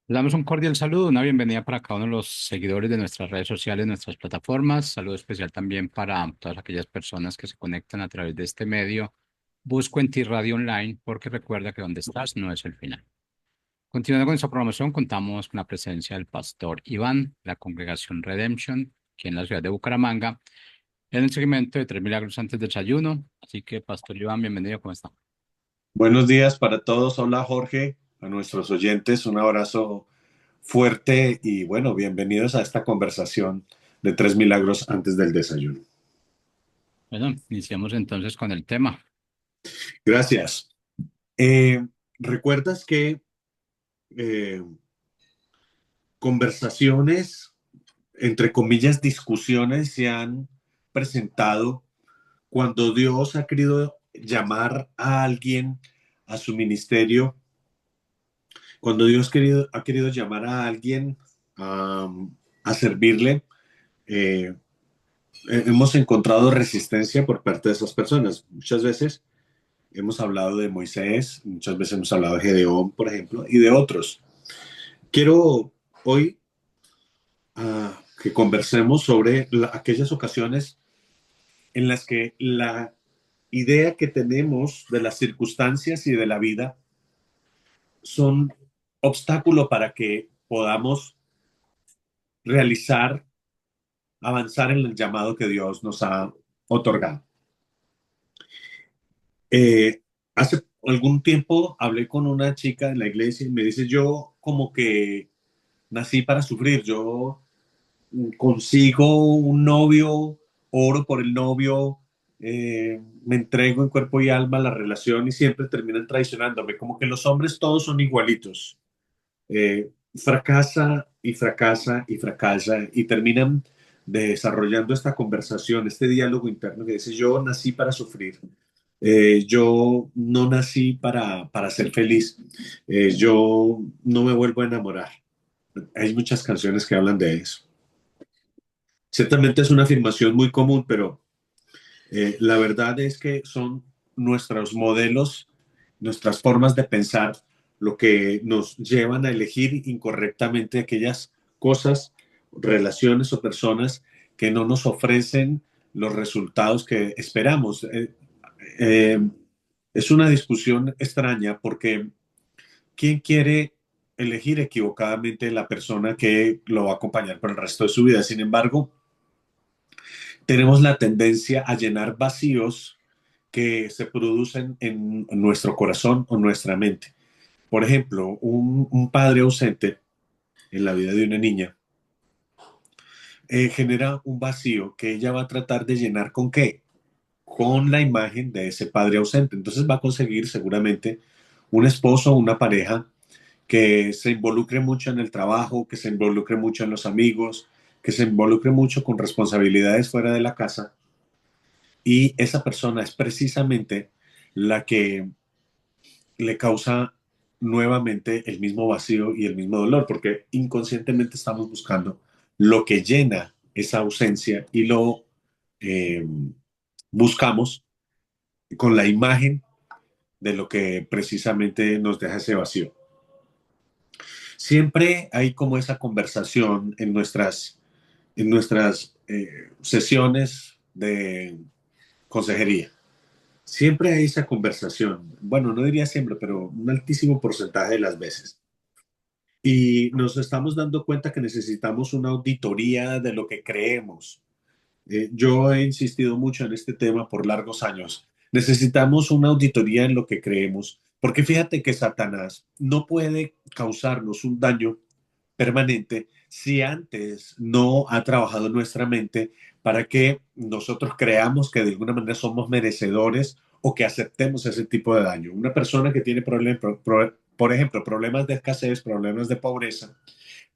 Le damos un cordial saludo, una bienvenida para cada uno de los seguidores de nuestras redes sociales, nuestras plataformas. Saludo especial también para todas aquellas personas que se conectan a través de este medio. Busco en ti Radio Online porque recuerda que donde estás no es el final. Continuando con nuestra programación, contamos con la presencia del pastor Iván, de la congregación Redemption, aquí en la ciudad de Bucaramanga, en el segmento de Tres Milagros antes del desayuno. Así que, pastor Iván, bienvenido, ¿cómo está? Buenos días para todos. Hola Jorge, a nuestros oyentes, un abrazo fuerte y bueno, bienvenidos a esta conversación de Tres Milagros antes del desayuno. Bueno, iniciamos entonces con el tema. Gracias. Eh, ¿Recuerdas que eh, conversaciones, entre comillas, discusiones se han presentado cuando Dios ha querido llamar a alguien a su ministerio, cuando ha querido llamar a alguien a, a servirle? eh, Hemos encontrado resistencia por parte de esas personas. Muchas veces hemos hablado de Moisés, muchas veces hemos hablado de Gedeón, por ejemplo, y de otros. Quiero hoy que conversemos sobre aquellas ocasiones en las que la idea que tenemos de las circunstancias y de la vida son obstáculo para que podamos realizar, avanzar en el llamado que Dios nos ha otorgado. Eh, Hace algún tiempo hablé con una chica en la iglesia y me dice, yo como que nací para sufrir, yo consigo un novio, oro por el novio, me entrego en cuerpo y alma a la relación y siempre terminan traicionándome, como que los hombres todos son igualitos. Fracasa y fracasa y fracasa y terminan desarrollando esta conversación, este diálogo interno que dice, yo nací para sufrir. Yo no nací para ser feliz. Yo no me vuelvo a enamorar. Hay muchas canciones que hablan de eso. Ciertamente es una afirmación muy común, pero la verdad es que son nuestros modelos, nuestras formas de pensar, lo que nos llevan a elegir incorrectamente aquellas cosas, relaciones o personas que no nos ofrecen los resultados que esperamos. Eh, es una discusión extraña porque ¿quién quiere elegir equivocadamente la persona que lo va a acompañar por el resto de su vida? Sin embargo, tenemos la tendencia a llenar vacíos que se producen en nuestro corazón o nuestra mente. Por ejemplo, un padre ausente en la vida de una niña genera un vacío que ella va a tratar de llenar ¿con qué? Con la imagen de ese padre ausente. Entonces va a conseguir seguramente un esposo o una pareja que se involucre mucho en el trabajo, que se involucre mucho en los amigos, que se involucre mucho con responsabilidades fuera de la casa. Y esa persona es precisamente la que le causa nuevamente el mismo vacío y el mismo dolor, porque inconscientemente estamos buscando lo que llena esa ausencia y lo eh, buscamos con la imagen de lo que precisamente nos deja ese vacío. Siempre hay como esa conversación en nuestras sesiones de consejería. Siempre hay esa conversación. Bueno, no diría siempre, pero un altísimo porcentaje de las veces. Y nos estamos dando cuenta que necesitamos una auditoría de lo que creemos. Yo he insistido mucho en este tema por largos años. Necesitamos una auditoría en lo que creemos, porque fíjate que Satanás no puede causarnos un daño permanente si antes no ha trabajado en nuestra mente para que nosotros creamos que de alguna manera somos merecedores o que aceptemos ese tipo de daño. Una persona que tiene problemas, por ejemplo, problemas de escasez, problemas de pobreza,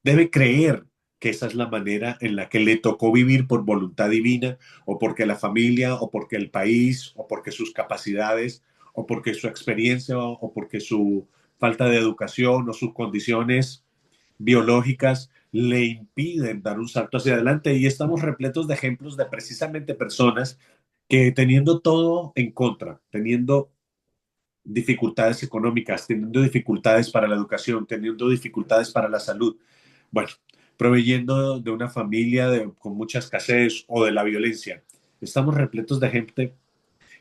debe creer que esa es la manera en la que le tocó vivir por voluntad divina o porque la familia o porque el país o porque sus capacidades o porque su experiencia o porque su falta de educación o sus condiciones biológicas le impiden dar un salto hacia adelante y estamos repletos de ejemplos de precisamente personas que teniendo todo en contra, teniendo dificultades económicas, teniendo dificultades para la educación, teniendo dificultades para la salud. Bueno, proveyendo de una familia con mucha escasez o de la violencia. Estamos repletos de gente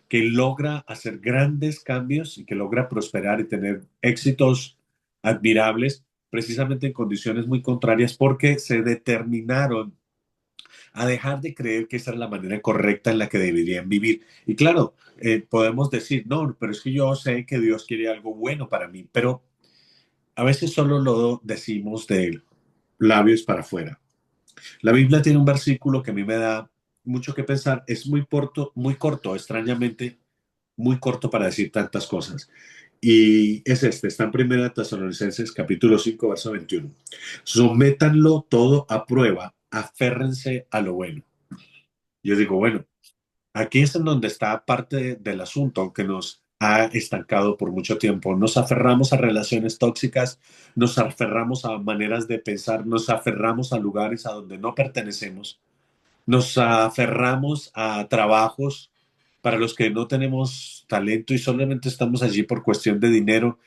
que logra hacer grandes cambios y que logra prosperar y tener éxitos admirables precisamente en condiciones muy contrarias porque se determinaron a dejar de creer que esa es la manera correcta en la que deberían vivir. Y claro, podemos decir, no, pero es que yo sé que Dios quiere algo bueno para mí, pero a veces solo lo decimos de labios para afuera. La Biblia tiene un versículo que a mí me da mucho que pensar, es muy corto, extrañamente muy corto para decir tantas cosas. Y es este, está en Primera Tesalonicenses capítulo 5 verso 21. Sométanlo todo a prueba, aférrense a lo bueno. Yo digo, bueno, aquí es en donde está parte del asunto, aunque nos ha estancado por mucho tiempo. Nos aferramos a relaciones tóxicas, nos aferramos a maneras de pensar, nos aferramos a lugares a donde no pertenecemos, nos aferramos a trabajos para los que no tenemos talento y solamente estamos allí por cuestión de dinero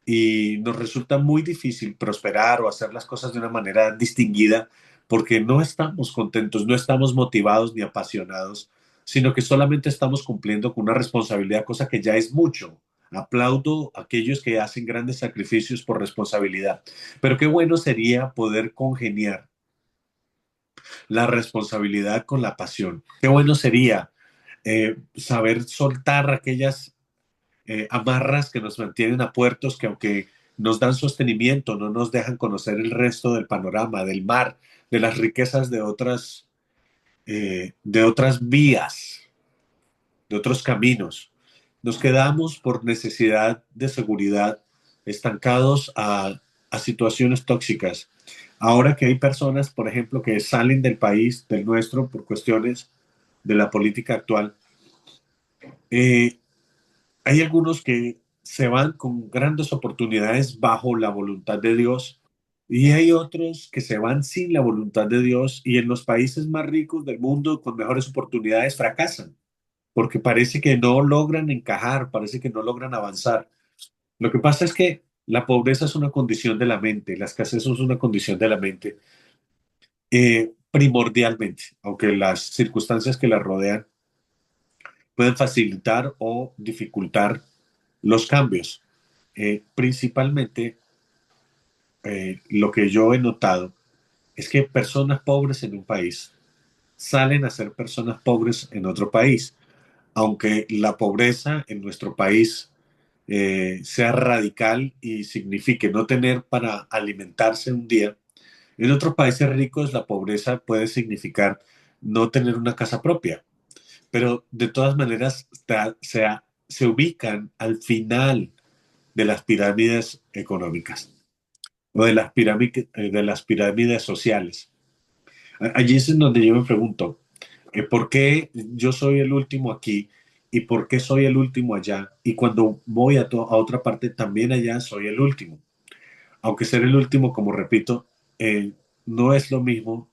y nos resulta muy difícil prosperar o hacer las cosas de una manera distinguida porque no estamos contentos, no estamos motivados ni apasionados, sino que solamente estamos cumpliendo con una responsabilidad, cosa que ya es mucho. Aplaudo a aquellos que hacen grandes sacrificios por responsabilidad, pero qué bueno sería poder congeniar la responsabilidad con la pasión. Qué bueno sería saber soltar aquellas amarras que nos mantienen a puertos que aunque nos dan sostenimiento, no nos dejan conocer el resto del panorama, del mar, de las riquezas de otras vías, de otros caminos. Nos quedamos por necesidad de seguridad estancados a situaciones tóxicas. Ahora que hay personas, por ejemplo, que salen del país, del nuestro, por cuestiones de la política actual, eh, hay algunos que se van con grandes oportunidades bajo la voluntad de Dios y hay otros que se van sin la voluntad de Dios y en los países más ricos del mundo con mejores oportunidades fracasan porque parece que no logran encajar, parece que no logran avanzar. Lo que pasa es que la pobreza es una condición de la mente, la escasez es una condición de la mente, primordialmente, aunque las circunstancias que la rodean pueden facilitar o dificultar los cambios. Principalmente, lo que yo he notado es que personas pobres en un país salen a ser personas pobres en otro país, aunque la pobreza en nuestro país sea radical y signifique no tener para alimentarse un día. En otros países ricos la pobreza puede significar no tener una casa propia, pero de todas maneras se ubican al final de las pirámides económicas o de las pirámides sociales. Allí es en donde yo me pregunto, ¿por qué yo soy el último aquí y por qué soy el último allá? Y cuando voy a otra parte, también allá soy el último. Aunque ser el último, como repito, no es lo mismo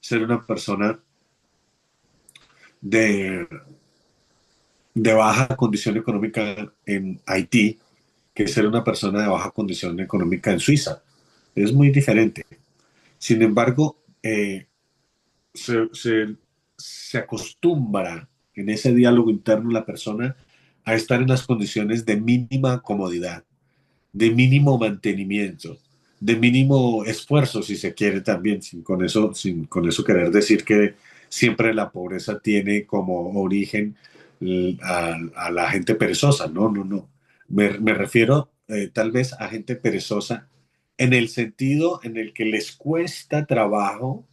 ser una persona de, de baja condición económica en Haití que ser una persona de baja condición económica en Suiza. Es muy diferente. Sin embargo, se, se, se acostumbra en ese diálogo interno la persona a estar en las condiciones de mínima comodidad, de mínimo mantenimiento, de mínimo esfuerzo, si se quiere también, sin con eso querer decir que siempre la pobreza tiene como origen a la gente perezosa. No, no, no. Me refiero tal vez a gente perezosa en el sentido en el que les cuesta trabajo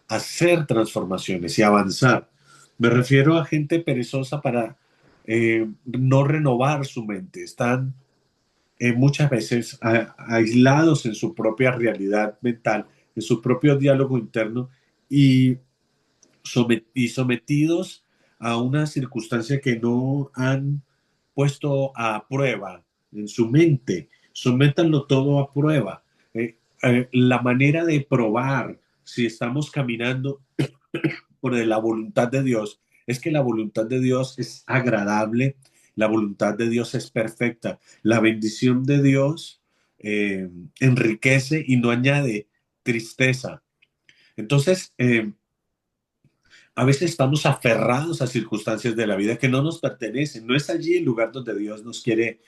hacer transformaciones y avanzar. Me refiero a gente perezosa para no renovar su mente. Están muchas veces aislados en su propia realidad mental, en su propio diálogo interno y, y sometidos a una circunstancia que no han puesto a prueba en su mente. Sométanlo todo a prueba. La manera de probar si estamos caminando por la voluntad de Dios es que la voluntad de Dios es agradable, La voluntad de Dios es perfecta. La bendición de Dios eh, enriquece y no añade tristeza. Entonces, a veces estamos aferrados a circunstancias de la vida que no nos pertenecen. No es allí el lugar donde Dios nos quiere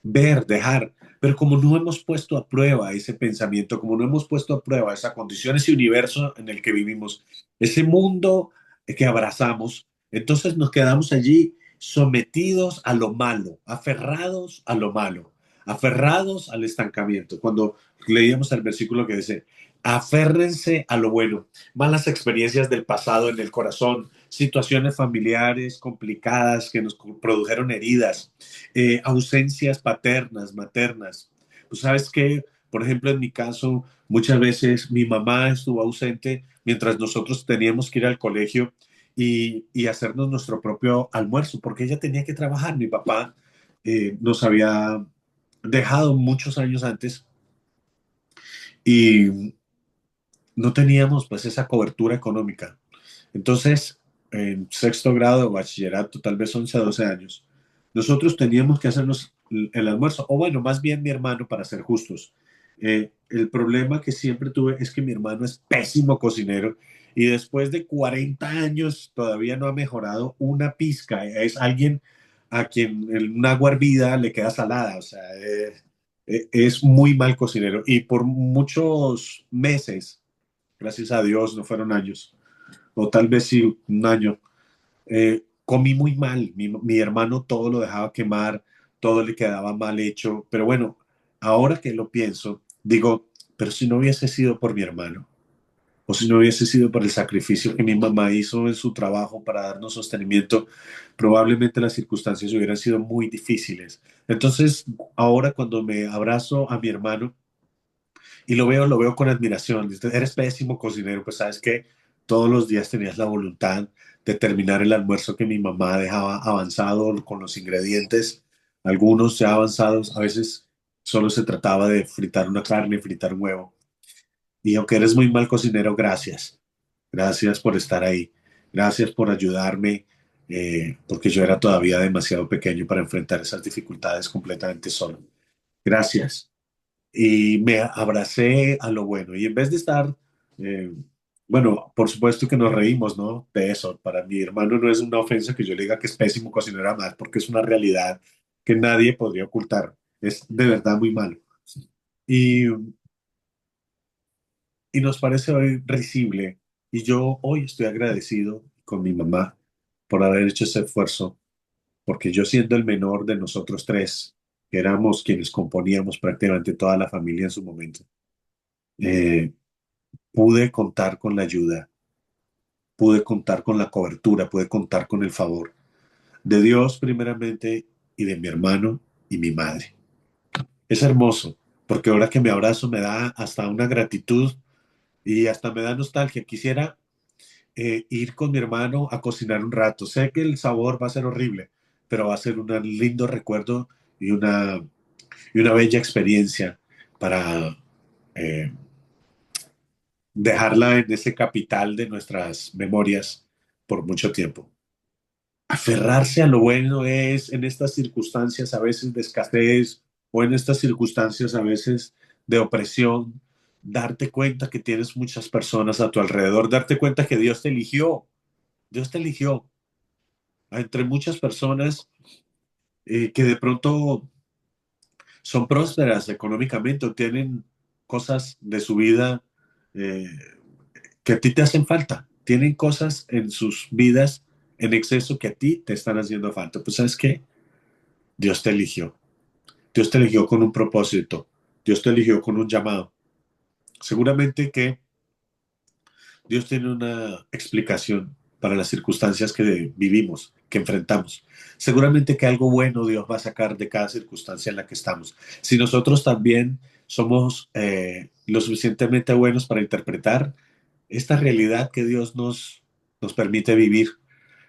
ver, dejar. Pero como no hemos puesto a prueba ese pensamiento, como no hemos puesto a prueba esa condición, ese universo en el que vivimos, ese mundo que abrazamos, entonces nos quedamos allí sometidos a lo malo, aferrados a lo malo, aferrados al estancamiento. Cuando leíamos el versículo que dice, aférrense a lo bueno, malas experiencias del pasado en el corazón, situaciones familiares complicadas que nos produjeron heridas, ausencias paternas, maternas. Pues sabes que, por ejemplo, en mi caso, muchas veces mi mamá estuvo ausente mientras nosotros teníamos que ir al colegio y hacernos nuestro propio almuerzo, porque ella tenía que trabajar. Mi papá nos había dejado muchos años antes y no teníamos pues esa cobertura económica. Entonces, en sexto grado de bachillerato, tal vez 11 a 12 años, nosotros teníamos que hacernos el almuerzo, o bueno, más bien mi hermano, para ser justos. El problema que siempre tuve es que mi hermano es pésimo cocinero y después de 40 años todavía no ha mejorado una pizca. Es alguien a quien un agua hervida le queda salada, o sea, es muy mal cocinero y por muchos meses, gracias a Dios, no fueron años, o tal vez sí un año. Comí muy mal, mi hermano todo lo dejaba quemar, todo le quedaba mal hecho, pero bueno, ahora que lo pienso, digo, pero si no hubiese sido por mi hermano, o si no hubiese sido por el sacrificio que mi mamá hizo en su trabajo para darnos sostenimiento, probablemente las circunstancias hubieran sido muy difíciles. Entonces, ahora cuando me abrazo a mi hermano, y lo veo con admiración. Dice, eres pésimo cocinero, pues sabes que todos los días tenías la voluntad de terminar el almuerzo que mi mamá dejaba avanzado con los ingredientes, algunos ya avanzados, a veces solo se trataba de fritar una carne, fritar un huevo. Y aunque eres muy mal cocinero, gracias. Gracias por estar ahí. Gracias por ayudarme, porque yo era todavía demasiado pequeño para enfrentar esas dificultades completamente solo. Gracias y me abracé a lo bueno. Y en vez de estar, eh, bueno, por supuesto que nos reímos, ¿no? De eso. Para mi hermano no es una ofensa que yo le diga que es pésimo cocinero más, porque es una realidad que nadie podría ocultar. Es de verdad muy malo. Y, y nos parece hoy risible. Y yo hoy estoy agradecido con mi mamá por haber hecho ese esfuerzo, porque yo siendo el menor de nosotros tres, que éramos quienes componíamos prácticamente toda la familia en su momento, eh, pude contar con la ayuda, pude contar con la cobertura, pude contar con el favor de Dios primeramente y de mi hermano y mi madre. Es hermoso, porque ahora que me abrazo me da hasta una gratitud y hasta me da nostalgia. Quisiera ir con mi hermano a cocinar un rato. Sé que el sabor va a ser horrible, pero va a ser un lindo recuerdo y y una bella experiencia para eh, dejarla en ese capital de nuestras memorias por mucho tiempo. Aferrarse a lo bueno es en estas circunstancias a veces de escasez o en estas circunstancias a veces de opresión, darte cuenta que tienes muchas personas a tu alrededor, darte cuenta que Dios te eligió entre muchas personas que de pronto son prósperas económicamente o tienen cosas de su vida eh, que a ti te hacen falta. Tienen cosas en sus vidas en exceso que a ti te están haciendo falta. Pues sabes qué? Dios te eligió. Dios te eligió con un propósito. Dios te eligió con un llamado. Seguramente que Dios tiene una explicación para las circunstancias que vivimos, que enfrentamos. Seguramente que algo bueno Dios va a sacar de cada circunstancia en la que estamos. Si nosotros también somos lo suficientemente buenos para interpretar esta realidad que Dios nos permite vivir,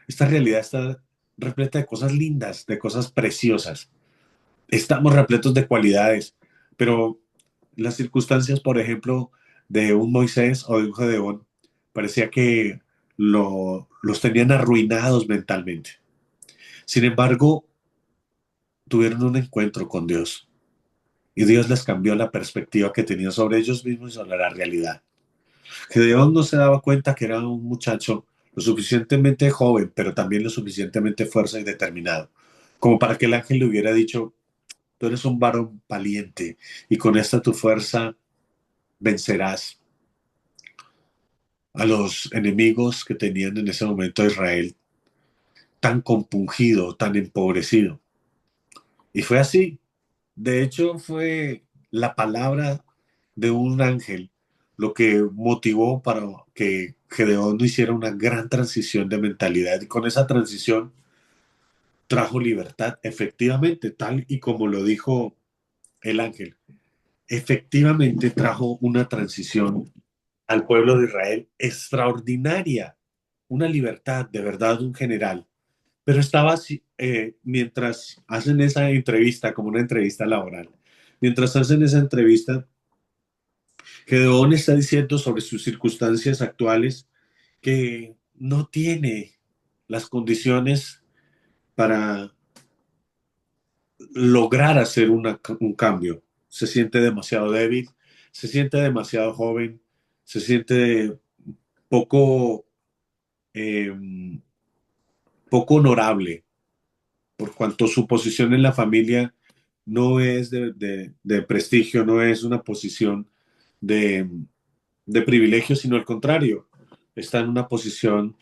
esta realidad está repleta de cosas lindas, de cosas preciosas. Estamos repletos de cualidades, pero las circunstancias, por ejemplo, de un Moisés o de un Gedeón, parecía que los tenían arruinados mentalmente. Sin embargo, tuvieron un encuentro con Dios y Dios les cambió la perspectiva que tenían sobre ellos mismos y sobre la realidad. Gedeón no se daba cuenta que era un muchacho lo suficientemente joven, pero también lo suficientemente fuerza y determinado, como para que el ángel le hubiera dicho, tú eres un varón valiente y con esta tu fuerza vencerás a los enemigos que tenían en ese momento a Israel tan compungido, tan empobrecido. Y fue así. De hecho, fue la palabra de un ángel lo que motivó para que Gedeón no hiciera una gran transición de mentalidad. Y con esa transición trajo libertad, efectivamente, tal y como lo dijo el ángel. Efectivamente trajo una transición al pueblo de Israel extraordinaria, una libertad de verdad, un general. Pero estaba así, mientras hacen esa entrevista, como una entrevista laboral, mientras hacen esa entrevista, Gedeón está diciendo sobre sus circunstancias actuales que no tiene las condiciones para lograr hacer un cambio. Se siente demasiado débil, se siente demasiado joven, se siente poco, eh, poco honorable por cuanto su posición en la familia no es de prestigio, no es una posición de, de privilegio, sino al contrario, está en una posición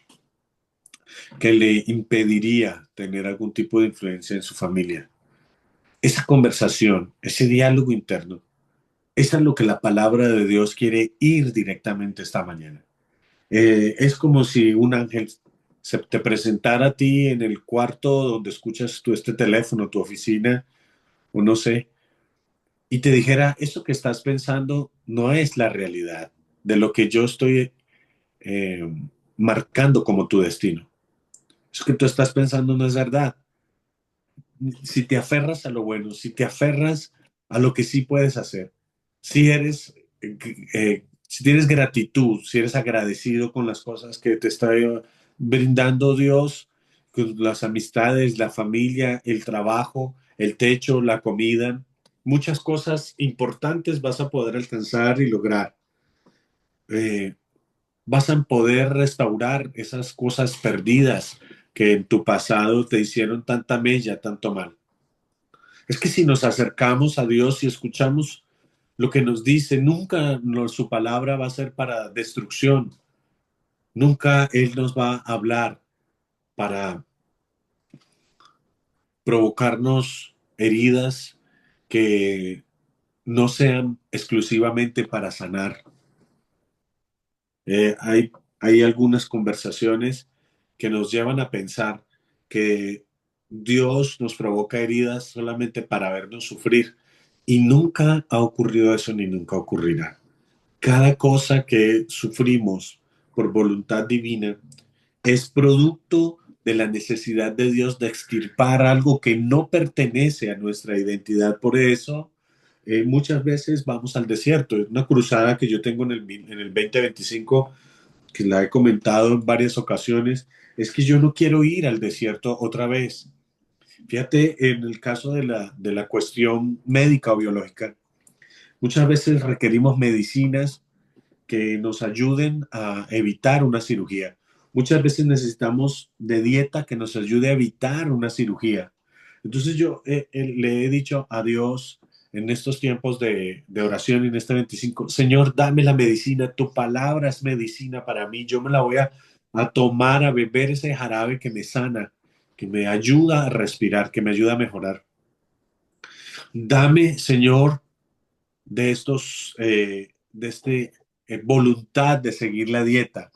que le impediría tener algún tipo de influencia en su familia. Esa conversación, ese diálogo interno, eso es lo que la palabra de Dios quiere ir directamente esta mañana. Es como si un ángel se te presentara a ti en el cuarto donde escuchas tú este teléfono, tu oficina, o no sé, y te dijera, eso que estás pensando no es la realidad de lo que yo estoy eh, marcando como tu destino. Eso que tú estás pensando no es verdad. Si te aferras a lo bueno, si te aferras a lo que sí puedes hacer, si eres, si tienes gratitud, si eres agradecido con las cosas que te está brindando Dios, con las amistades, la familia, el trabajo, el techo, la comida, muchas cosas importantes vas a poder alcanzar y lograr. Eh, Vas a poder restaurar esas cosas perdidas que en tu pasado te hicieron tanta mella, tanto mal. Es que si nos acercamos a Dios y escuchamos lo que nos dice, nunca su palabra va a ser para destrucción, nunca Él nos va a hablar para provocarnos heridas que no sean exclusivamente para sanar. Eh, hay, hay algunas conversaciones que nos llevan a pensar que Dios nos provoca heridas solamente para vernos sufrir. Y nunca ha ocurrido eso ni nunca ocurrirá. Cada cosa que sufrimos por voluntad divina es producto de la necesidad de Dios de extirpar algo que no pertenece a nuestra identidad. Por eso, muchas veces vamos al desierto. Es una cruzada que yo tengo en el 2025 que la he comentado en varias ocasiones, es que yo no quiero ir al desierto otra vez. Fíjate, en el caso de la cuestión médica o biológica, muchas veces requerimos medicinas que nos ayuden a evitar una cirugía. Muchas veces necesitamos de dieta que nos ayude a evitar una cirugía. Entonces yo le he dicho a Dios en estos tiempos de oración, en este 25, Señor, dame la medicina, tu palabra es medicina para mí, yo me la voy a tomar, a beber ese jarabe que me sana, que me ayuda a respirar, que me ayuda a mejorar. Dame, Señor, de este voluntad de seguir la dieta,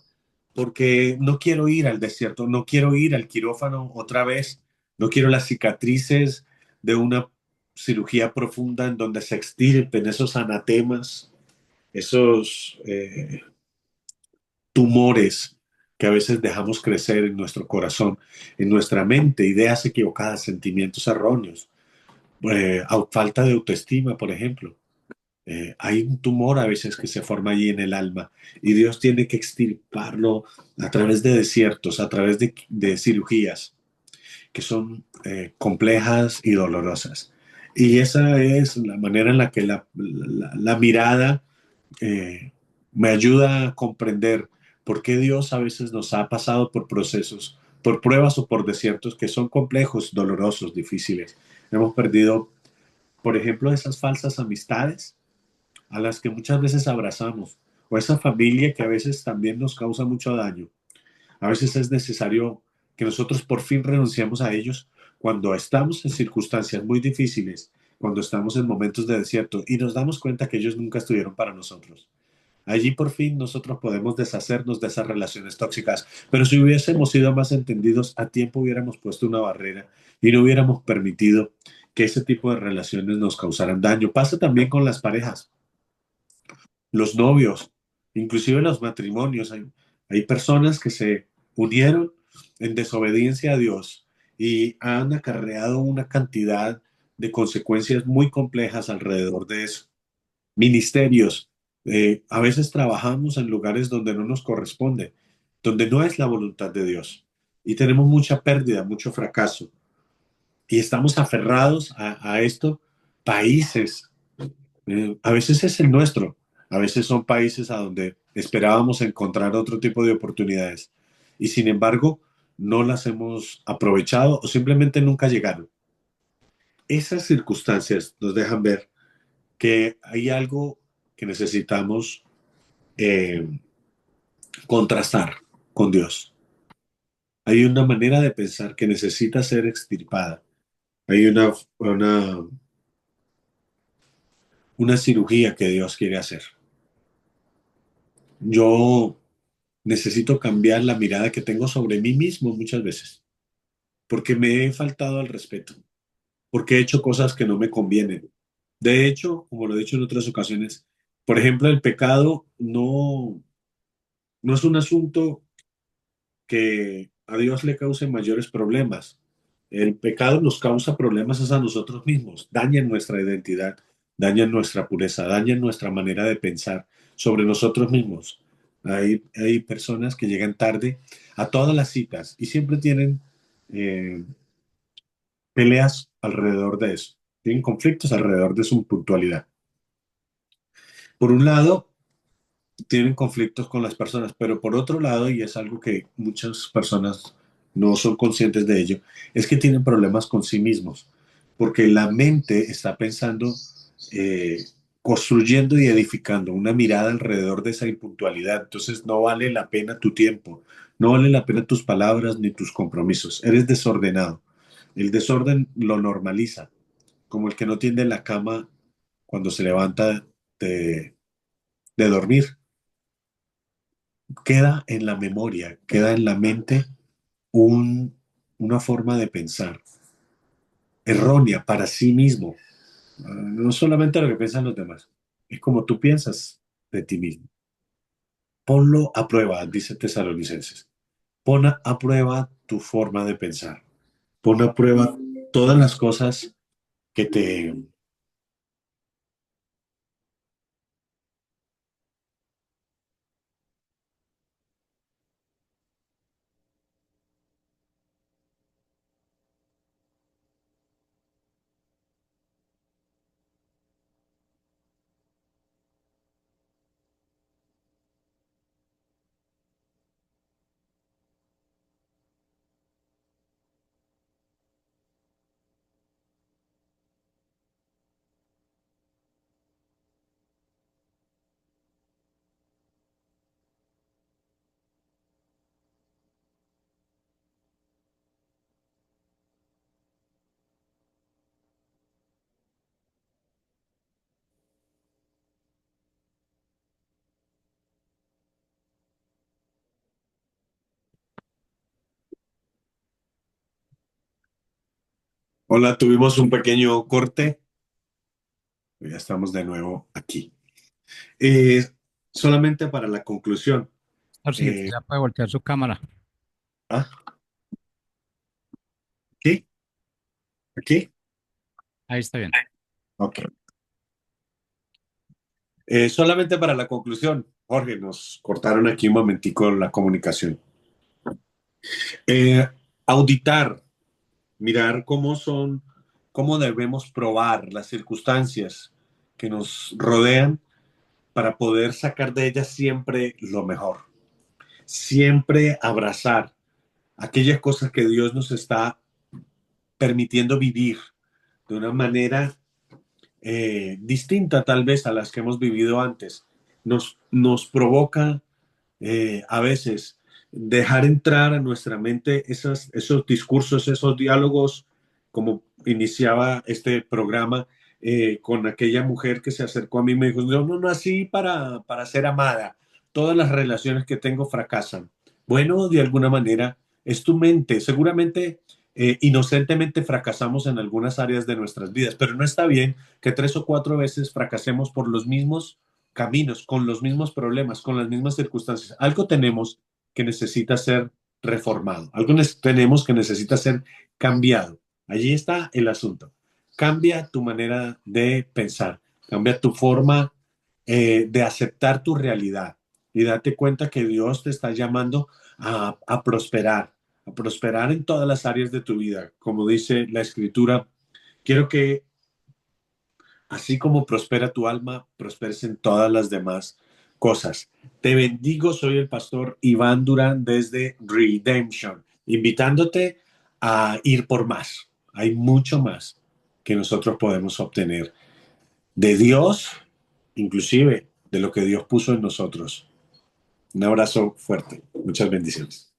porque no quiero ir al desierto, no quiero ir al quirófano otra vez, no quiero las cicatrices de una cirugía profunda en donde se extirpen esos anatemas, esos tumores que a veces dejamos crecer en nuestro corazón, en nuestra mente, ideas equivocadas, sentimientos erróneos, falta de autoestima, por ejemplo. Hay un tumor a veces que se forma allí en el alma y Dios tiene que extirparlo a través de desiertos, a través de cirugías. que son complejas y dolorosas. Y esa es la manera en la que la mirada eh, me ayuda a comprender por qué Dios a veces nos ha pasado por procesos, por pruebas o por desiertos que son complejos, dolorosos, difíciles. Hemos perdido, por ejemplo, esas falsas amistades a las que muchas veces abrazamos, o esa familia que a veces también nos causa mucho daño. A veces es necesario que nosotros por fin renunciemos a ellos cuando estamos en circunstancias muy difíciles, cuando estamos en momentos de desierto y nos damos cuenta que ellos nunca estuvieron para nosotros. Allí por fin nosotros podemos deshacernos de esas relaciones tóxicas, pero si hubiésemos sido más entendidos, a tiempo hubiéramos puesto una barrera y no hubiéramos permitido que ese tipo de relaciones nos causaran daño. Pasa también con las parejas, los novios, inclusive los matrimonios. Hay personas que se unieron en desobediencia a Dios y han acarreado una cantidad de consecuencias muy complejas alrededor de eso. Ministerios, a veces trabajamos en lugares donde no nos corresponde, donde no es la voluntad de Dios y tenemos mucha pérdida, mucho fracaso y estamos aferrados a esto. Países, a veces es el nuestro, a veces son países a donde esperábamos encontrar otro tipo de oportunidades y sin embargo no las hemos aprovechado o simplemente nunca llegaron. Esas circunstancias nos dejan ver que hay algo que necesitamos eh, contrastar con Dios. Hay una manera de pensar que necesita ser extirpada. Hay una cirugía que Dios quiere hacer. Yo necesito cambiar la mirada que tengo sobre mí mismo muchas veces, porque me he faltado al respeto, porque he hecho cosas que no me convienen. De hecho, como lo he dicho en otras ocasiones, por ejemplo, el pecado no es un asunto que a Dios le cause mayores problemas. El pecado nos causa problemas es a nosotros mismos, dañan nuestra identidad, dañan nuestra pureza, dañan nuestra manera de pensar sobre nosotros mismos. Hay personas que llegan tarde a todas las citas y siempre tienen eh, peleas alrededor de eso, tienen conflictos alrededor de su puntualidad. Por un lado, tienen conflictos con las personas, pero por otro lado, y es algo que muchas personas no son conscientes de ello, es que tienen problemas con sí mismos, porque la mente está pensando, eh, construyendo y edificando una mirada alrededor de esa impuntualidad. Entonces no vale la pena tu tiempo, no vale la pena tus palabras ni tus compromisos. Eres desordenado. El desorden lo normaliza, como el que no tiende la cama cuando se levanta de, de dormir. Queda en la memoria, queda en la mente un- una forma de pensar errónea para sí mismo. No solamente lo que piensan los demás, es como tú piensas de ti mismo. Ponlo a prueba, dice Tesalonicenses. Pon a prueba tu forma de pensar. Pon a prueba todas las cosas que te... Hola, tuvimos un pequeño corte. Ya estamos de nuevo aquí. Eh, solamente para la conclusión. Ahorita Eh, ya puede voltear su cámara. ¿Ah? ¿Aquí? ¿Aquí? Ahí está bien. Ok. Solamente para la conclusión, Jorge, nos cortaron aquí un momentico la comunicación. Eh, auditar. mirar cómo son, cómo debemos probar las circunstancias que nos rodean para poder sacar de ellas siempre lo mejor. Siempre abrazar aquellas cosas que Dios nos está permitiendo vivir de una manera distinta tal vez a las que hemos vivido antes. Nos provoca a veces dejar entrar a nuestra mente esos discursos, esos diálogos, como iniciaba este programa con aquella mujer que se acercó a mí y me dijo, yo no nací para ser amada, todas las relaciones que tengo fracasan. Bueno, de alguna manera es tu mente, seguramente inocentemente fracasamos en algunas áreas de nuestras vidas, pero no está bien que 3 o 4 veces fracasemos por los mismos caminos, con los mismos problemas, con las mismas circunstancias. Algo tenemos que necesita ser reformado, algo tenemos que necesita ser cambiado. Allí está el asunto. Cambia tu manera de pensar, cambia tu forma de aceptar tu realidad y date cuenta que Dios te está llamando a prosperar en todas las áreas de tu vida. Como dice la escritura, quiero que así como prospera tu alma, prosperes en todas las demás cosas. Te bendigo, soy el pastor Iván Durán desde Redemption, invitándote a ir por más. Hay mucho más que nosotros podemos obtener de Dios, inclusive de lo que Dios puso en nosotros. Un abrazo fuerte. Muchas bendiciones.